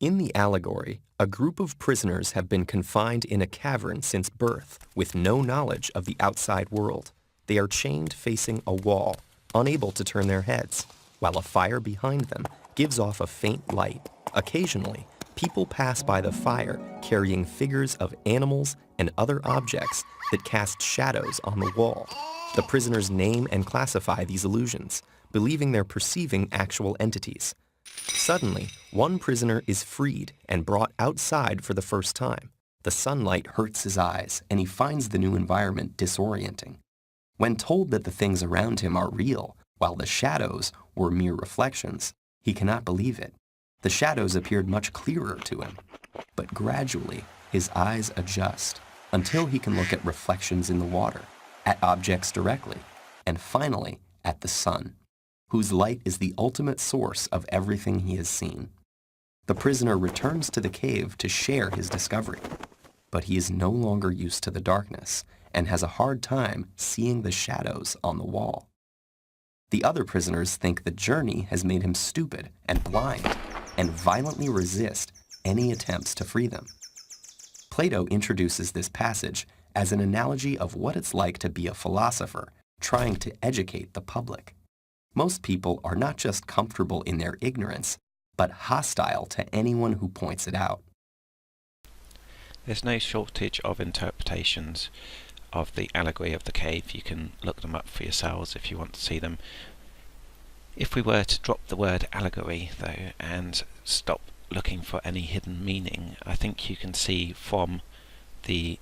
In the allegory, a group of prisoners have been confined in a cavern since birth with no knowledge of the outside world. They are chained facing a wall, unable to turn their heads, while a fire behind them gives off a faint light. Occasionally, people pass by the fire carrying figures of animals and other objects that cast shadows on the wall. The prisoners name and classify these illusions, believing they're perceiving actual entities. Suddenly, one prisoner is freed and brought outside for the first time. The sunlight hurts his eyes, and he finds the new environment disorienting. When told that the things around him are real, while the shadows were mere reflections, he cannot believe it. The shadows appeared much clearer to him, but gradually his eyes adjust until he can look at reflections in the water, at objects directly, and finally at the sun, whose light is the ultimate source of everything he has seen. The prisoner returns to the cave to share his discovery, but he is no longer used to the darkness and has a hard time seeing the shadows on the wall. The other prisoners think the journey has made him stupid and blind, and violently resist any attempts to free them. Plato introduces this passage as an analogy of what it's like to be a philosopher trying to educate the public. Most people are not just comfortable in their ignorance, but hostile to anyone who points it out. There's no shortage of interpretations of the allegory of the cave. You can look them up for yourselves if you want to see them. If we were to drop the word allegory, though, and stop looking for any hidden meaning, I think you can see from the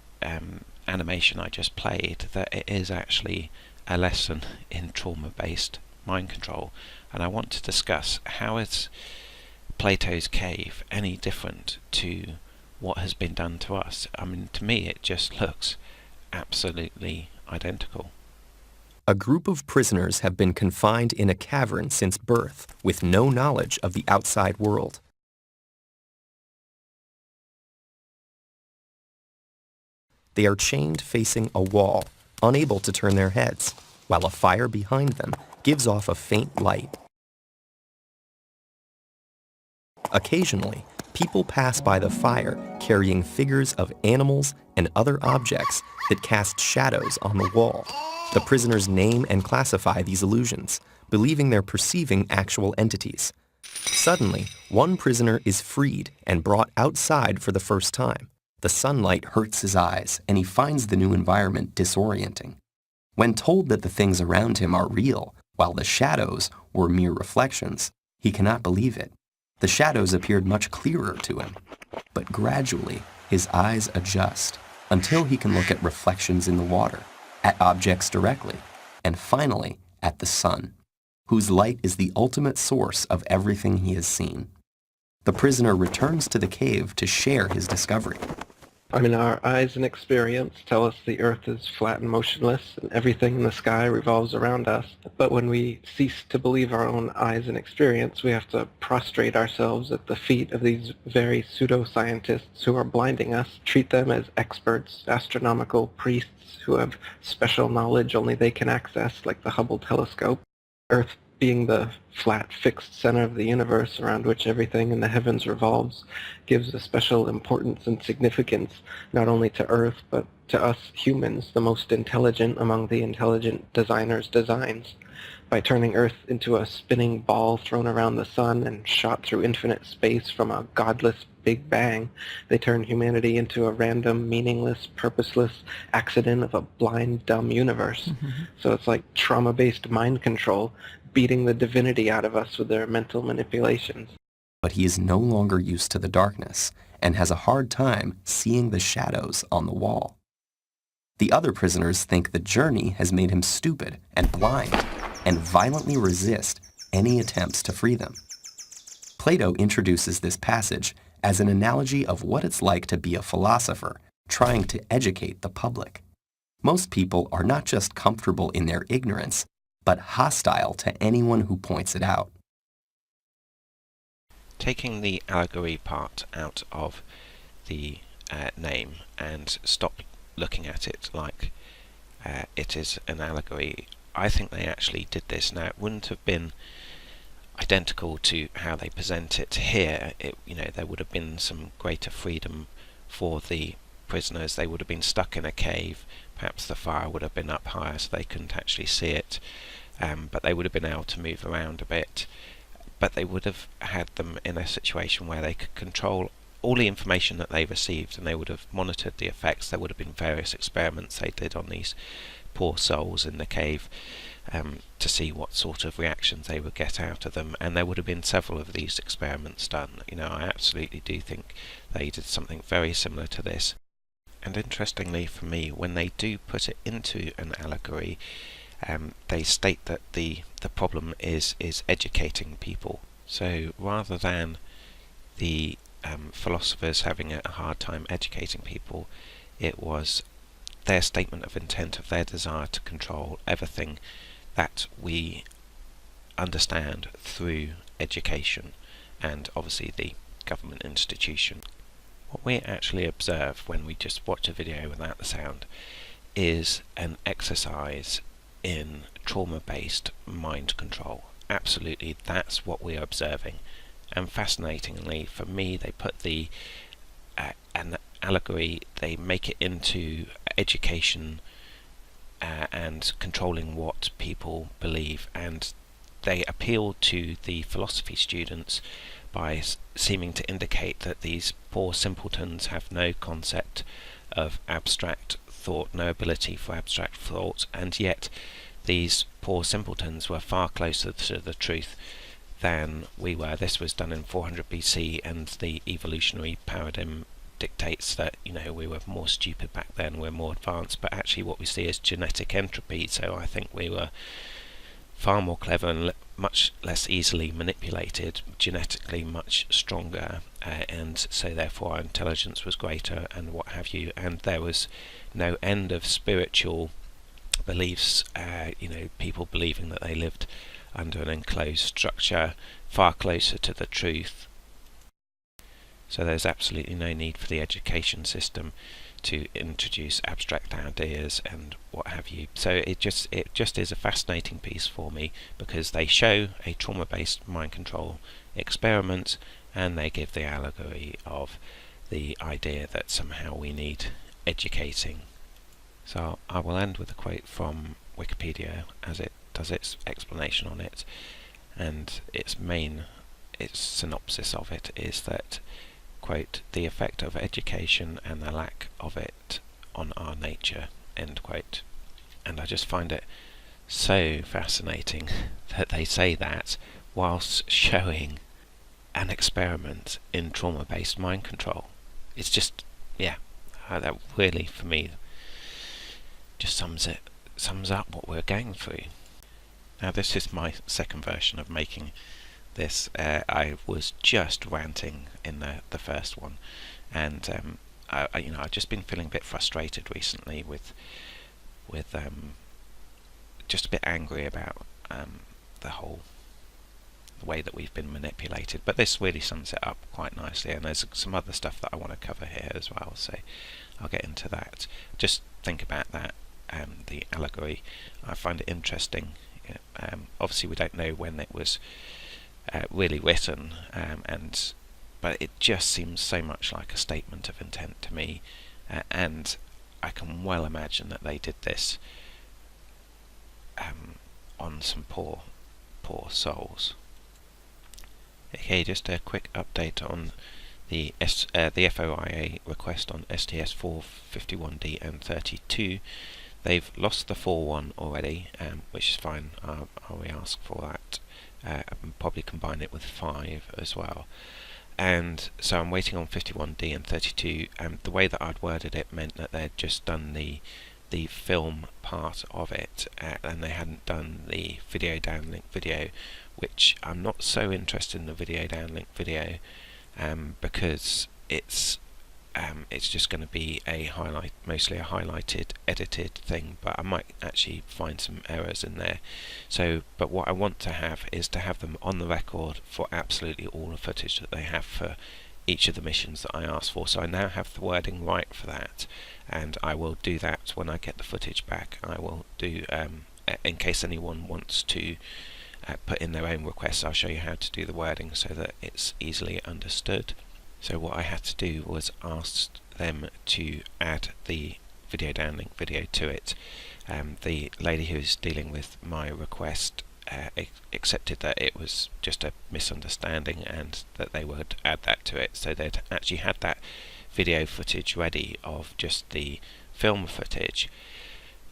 animation I just played that it is actually a lesson in trauma-based mind control. And I want to discuss how is Plato's cave any different to what has been done to us. I mean, to me it just looks absolutely identical. A group of prisoners have been confined in a cavern since birth with no knowledge of the outside world. They are chained facing a wall, unable to turn their heads, while a fire behind them gives off a faint light. Occasionally, people pass by the fire carrying figures of animals and other objects that cast shadows on the wall. The prisoners name and classify these illusions, believing they're perceiving actual entities. Suddenly, one prisoner is freed and brought outside for the first time. The sunlight hurts his eyes, and he finds the new environment disorienting. When told that the things around him are real, while the shadows were mere reflections, he cannot believe it. The shadows appeared much clearer to him, but gradually his eyes adjust until he can look at reflections in the water, at objects directly, and finally at the sun, whose light is the ultimate source of everything he has seen. The prisoner returns to the cave to share his discovery. I mean, our eyes and experience tell us the earth is flat and motionless, and everything in the sky revolves around us. But when we cease to believe our own eyes and experience, we have to prostrate ourselves at the feet of these very pseudoscientists who are blinding us, treat them as experts, astronomical priests who have special knowledge only they can access, like the Hubble telescope. Earth being the flat, fixed center of the universe around which everything in the heavens revolves, gives a special importance and significance not only to Earth, but to us humans, the most intelligent among the intelligent designers' designs. By turning Earth into a spinning ball thrown around the sun and shot through infinite space from a godless Big Bang, they turn humanity into a random, meaningless, purposeless accident of a blind, dumb universe. So it's like trauma-based mind control, beating the divinity out of us with their mental manipulations. But he is no longer used to the darkness and has a hard time seeing the shadows on the wall. The other prisoners think the journey has made him stupid and blind, and violently resist any attempts to free them. Plato introduces this passage as an analogy of what it's like to be a philosopher trying to educate the public. Most people are not just comfortable in their ignorance, but hostile to anyone who points it out. Taking the allegory part out of the name and stop looking at it like it is an allegory, I think they actually did this. Now, it wouldn't have been, I identical to how they present it here, there would have been some greater freedom for the prisoners. They would have been stuck in a cave. Perhaps the fire would have been up higher so they couldn't actually see it, but they would have been able to move around a bit. But they would have had them in a situation where they could control all the information that they received, and they would have monitored the effects. There would have been various experiments they did on these poor souls in the cave to see what sort of reactions they would get out of them, and there would have been several of these experiments done. I absolutely do think they did something very similar to this. And interestingly for me, when they do put it into an allegory, they state that the problem is educating people. So rather than the philosophers having a hard time educating people, it was their statement of intent of their desire to control everything that we understand through education and obviously the government institution. What we actually observe when we just watch a video without the sound is an exercise in trauma-based mind control. Absolutely, that's what we are observing. And fascinatingly, for me, they put an allegory, they make it into education and controlling what people believe, and they appeal to the philosophy students by seeming to indicate that these poor simpletons have no concept of abstract thought, no ability for abstract thought, and yet these poor simpletons were far closer to the truth than we were. This was done in 400 BC, and the evolutionary paradigm dictates that we were more stupid back then, we're more advanced, but actually what we see is genetic entropy. So I think we were far more clever and much less easily manipulated, genetically much stronger, and so therefore our intelligence was greater and what have you, and there was no end of spiritual beliefs, people believing that they lived under an enclosed structure far closer to the truth. So there's absolutely no need for the education system to introduce abstract ideas and what have you. So it just is a fascinating piece for me, because they show a trauma-based mind control experiment and they give the allegory of the idea that somehow we need educating. So I will end with a quote from Wikipedia as it does its explanation on it, and its synopsis of it is that, quote, "the effect of education and the lack of it on our nature," end quote. And I just find it so fascinating that they say that whilst showing an experiment in trauma-based mind control. It's just, that really, for me, just sums up what we're going through. Now this is my second version of making this. I was just ranting in the first one, and I've just been feeling a bit frustrated recently with just a bit angry about the way that we've been manipulated. But this really sums it up quite nicely, and there's some other stuff that I want to cover here as well, so I'll get into that. Just think about that, the allegory. I find it interesting. Obviously we don't know when it was really written, but it just seems so much like a statement of intent to me, and I can well imagine that they did this on some poor souls. Okay, just a quick update on the F.O.I.A. request on STS 451D and 32. They've lost the 4.1 already, which is fine. I'll re-ask for that. And probably combine it with 5 as well. And so I'm waiting on 51D and 32. The way that I'd worded it meant that they'd just done the film part of it, and they hadn't done the video downlink video, which I'm not so interested in the video downlink video, because it's just going to be mostly a highlighted, edited thing, but I might actually find some errors in there. So, but what I want to have is to have them on the record for absolutely all the footage that they have for each of the missions that I asked for. So I now have the wording right for that, and I will do that when I get the footage back. I will do, in case anyone wants to put in their own requests. I'll show you how to do the wording so that it's easily understood. So what I had to do was ask them to add the video downlink video to it. The lady who's dealing with my request accepted that it was just a misunderstanding and that they would add that to it. So they'd actually had that video footage ready of just the film footage.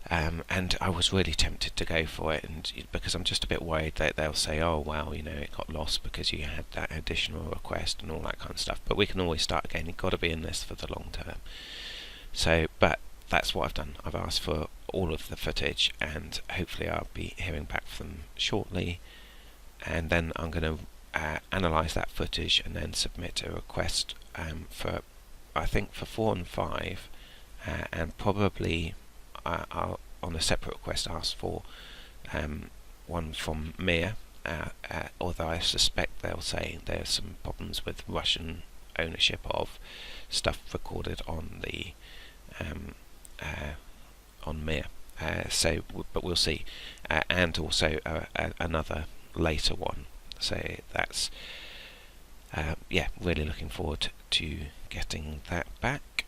And I was really tempted to go for it, and because I'm just a bit worried that they'll say, oh well, you know, it got lost because you had that additional request and all that kind of stuff. But we can always start again. You've got to be in this for the long term. So, but that's what I've done. I've asked for all of the footage, and hopefully I'll be hearing back from them shortly. And then I'm going to analyse that footage and then submit a request for, I think, for 4 and 5, and probably I'll, on a separate request, ask for one from Mia, although I suspect they'll say there's some problems with Russian ownership of stuff recorded on the on Mia. But we'll see, and also another later one. So that's yeah, really looking forward to getting that back.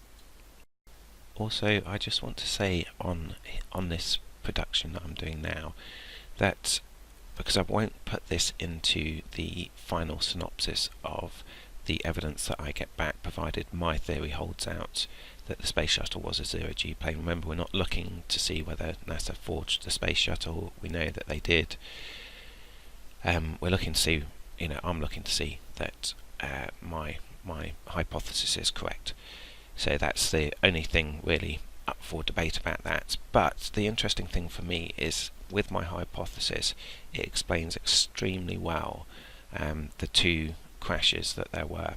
Also, I just want to say on this production that I'm doing now, that because I won't put this into the final synopsis of the evidence that I get back, provided my theory holds out that the space shuttle was a zero-G plane. Remember, we're not looking to see whether NASA forged the space shuttle. We know that they did. We're looking to see, you know, I'm looking to see that my hypothesis is correct. So that's the only thing really up for debate about that. But the interesting thing for me is, with my hypothesis, it explains extremely well the 2 crashes that there were.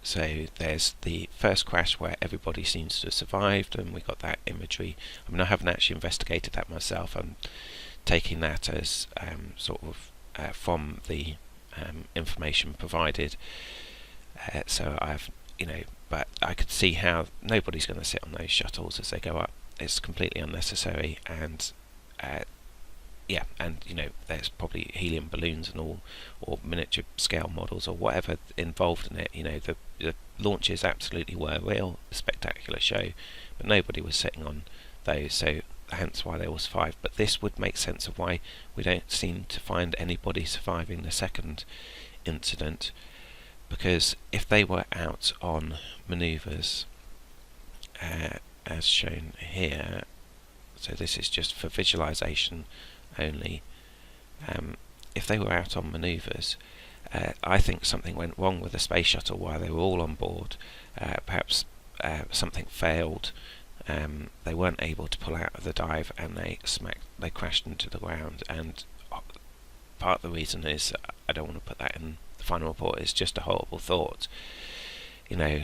So there's the first crash where everybody seems to have survived, and we got that imagery. I mean, I haven't actually investigated that myself. I'm taking that as sort of from the information provided. So I've, you know, but I could see how nobody's going to sit on those shuttles as they go up. It's completely unnecessary, and yeah, and you know, there's probably helium balloons and all, or miniature scale models or whatever involved in it. You know, the launches absolutely were real, a spectacular show, but nobody was sitting on those, so hence why they all survived. But this would make sense of why we don't seem to find anybody surviving the second incident, because if they were out on manoeuvres, as shown here, so this is just for visualization only, if they were out on manoeuvres, I think something went wrong with the space shuttle while they were all on board. Perhaps something failed, they weren't able to pull out of the dive, and they crashed into the ground. And part of the reason is, I don't want to put that in the final report, it's just a horrible thought, you know,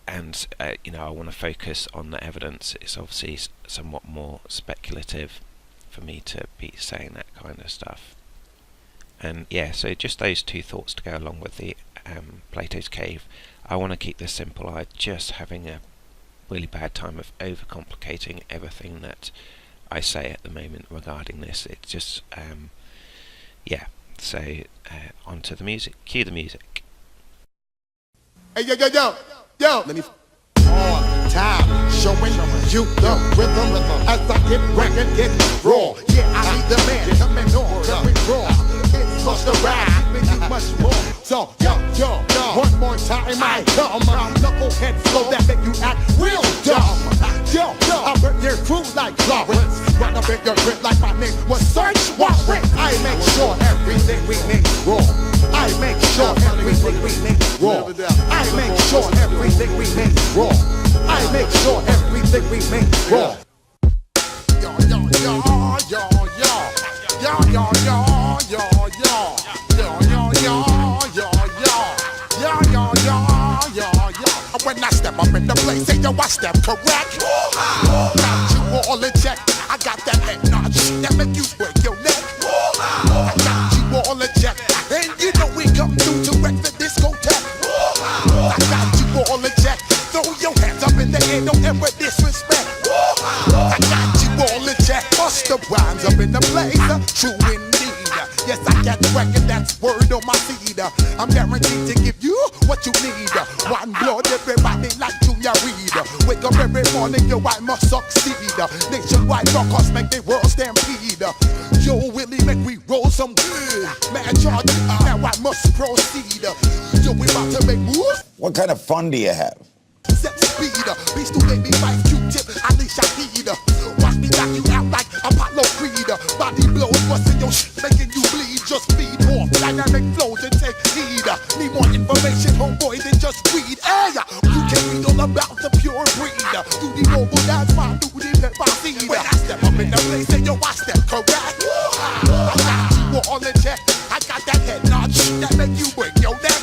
and you know, I want to focus on the evidence. It's obviously somewhat more speculative for me to be saying that kind of stuff. And yeah, so just those 2 thoughts to go along with the Platos Cave. I want to keep this simple. I'm just having a really bad time of overcomplicating everything that I say at the moment regarding this. It's just yeah, so on to the music. Cue the music. Hey, yo, let me on time, showing you the rhythm as I get record, get raw. Yeah, I need the man coming on, coming raw. It's supposed to ride, make you much more. So, yo, one more time I come. Knucklehead flow that make you act real dumb. Yo, I work your crew like Florence. Run up in your grip like my name was Search Warrant. I make sure everything we make raw. I make sure everything we make raw. I make sure everything we make raw. I make sure everything we make raw. Yo, yo, yo, yo, yo. Yo, yo, yo, yo, yo. Yo, yo, yo, yo, yo. Yo, yo, yo, yo, yo. When I step up in the place, say yo, I step correct. Got you all in check. I got that head notch that make you break your neck. I got you all in check. And you know we come through to wreck the discotheque. I got you all in check. Throw your hands up in the air, don't ever disrespect. I got you all in check. Bust the rhymes up in the place. True in that's word on my seed. I'm guaranteed to give you what you need. One blood, everybody like Junior Reed. Wake up every morning, yo, I must succeed. Nationwide rockers make the world stampede. Yo, Willie, make we roll some good. Man, charge now I must proceed. Yo, we about to make moves. What kind of fun do you have? Set speed, beast to baby like Q-tip, Ali Shaheed. Watch me knock you out like Apollo Creed. Body blows, busting your shit, making you bleed. Just feed more dynamic flows and take heed. Need more information, homeboy, than just weed. Hey, you can read all about the pure breed. Do the noble, that's my duty, let my seed. When I step up in the place, and yo, I step correct. I got you all in check. I got that head notch that make you break your neck.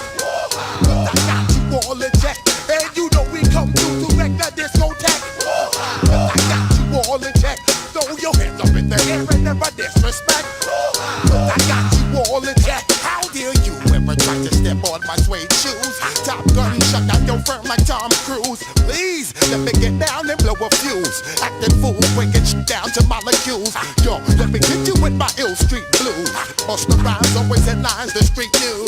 I got you all in check. And you know we come through to wreck the discotheque. I got you all in check. Throw your hands up in the air and never disrespect. I got you all in check. How dare you ever try to step on my suede shoes? Top Gun shut down your firm like Tom Cruise. Please, let me get down and blow a fuse. Acting fool, breaking shit down to molecules. Yo, let me hit you with my ill street blues. Bust the rhymes, always in lines, the street news.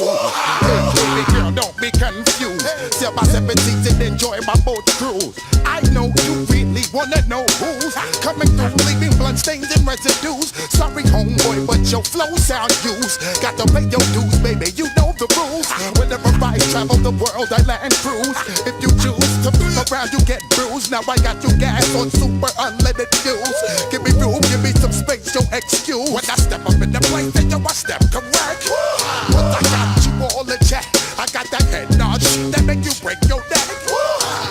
Hey, baby girl, don't be confused. Sell my 17s and enjoy my boat cruise. I know you really wanna know who's coming through, leaving blood stains and residues. Sorry, homeboy, but your flow sound used. Got to pay your dues, baby, you know the rules. Whenever I travel the world, I land cruise. If you choose to be around, you get bruised. Now I got you gas on super unleaded fuels. Give me room, give me some space, your excuse. When I step up in the place, then yo, I step correct. But I got you all in check. I got that head notch that make you break your neck.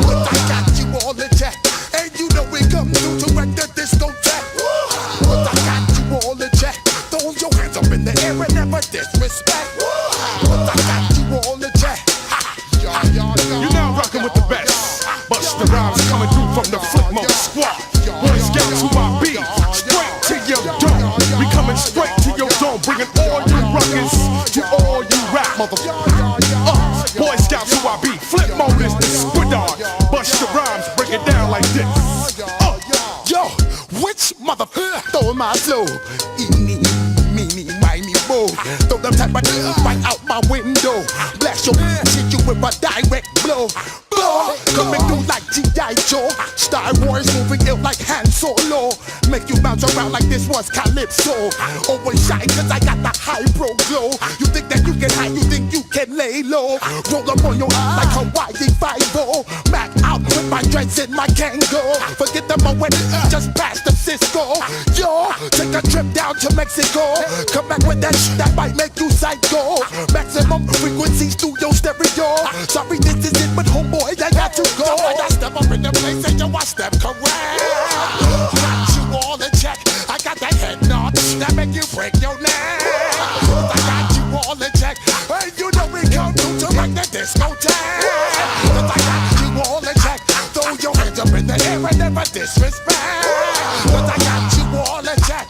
But I got you all in check. And you know we come through to wreck the discotheque. But I got you all in check. Throw your hands up in the air and never disrespect. But I got you all in check. You're now rocking with the best. Busta Rhymes coming through from the Footmore Squad. Boy Scouts who I be. Straight to your dome. We coming straight to your dome. Bringing all you ruckus to all you rap motherfuckers. Boy Scouts who I be. Flip mode is the squid on. Busta Rhymes break it down like this. Yo, which motherfucker stole my flow? Eeny, meeny, miny, mo. Throw them type of right out my window. Blast your shit you with a direct blow. Coming through like G.I. Joe. Star Wars moving ill like Han Solo. Make you bounce around like this was Calypso. Always shine cause I got the high pro glow. You think that you can hide, you think you can lay low. Roll up on your eye like Hawaii 5-0. Mac out with my dreads in my Kango. Forget the moment, just past the Cisco. Yo, take a trip down to Mexico. Come back with that shit that might make you psycho. Maximum frequency studio stereo. Sorry this is it but homeboy I got to go. I step up in the place and yo I step correct. Got you all in check. I got that head notch that make you break your neck. I got you all in check. And you know we come through to wreck the discotheque. I got you all in check. Throw your hands up in the air and never disrespect. But I got you all in check.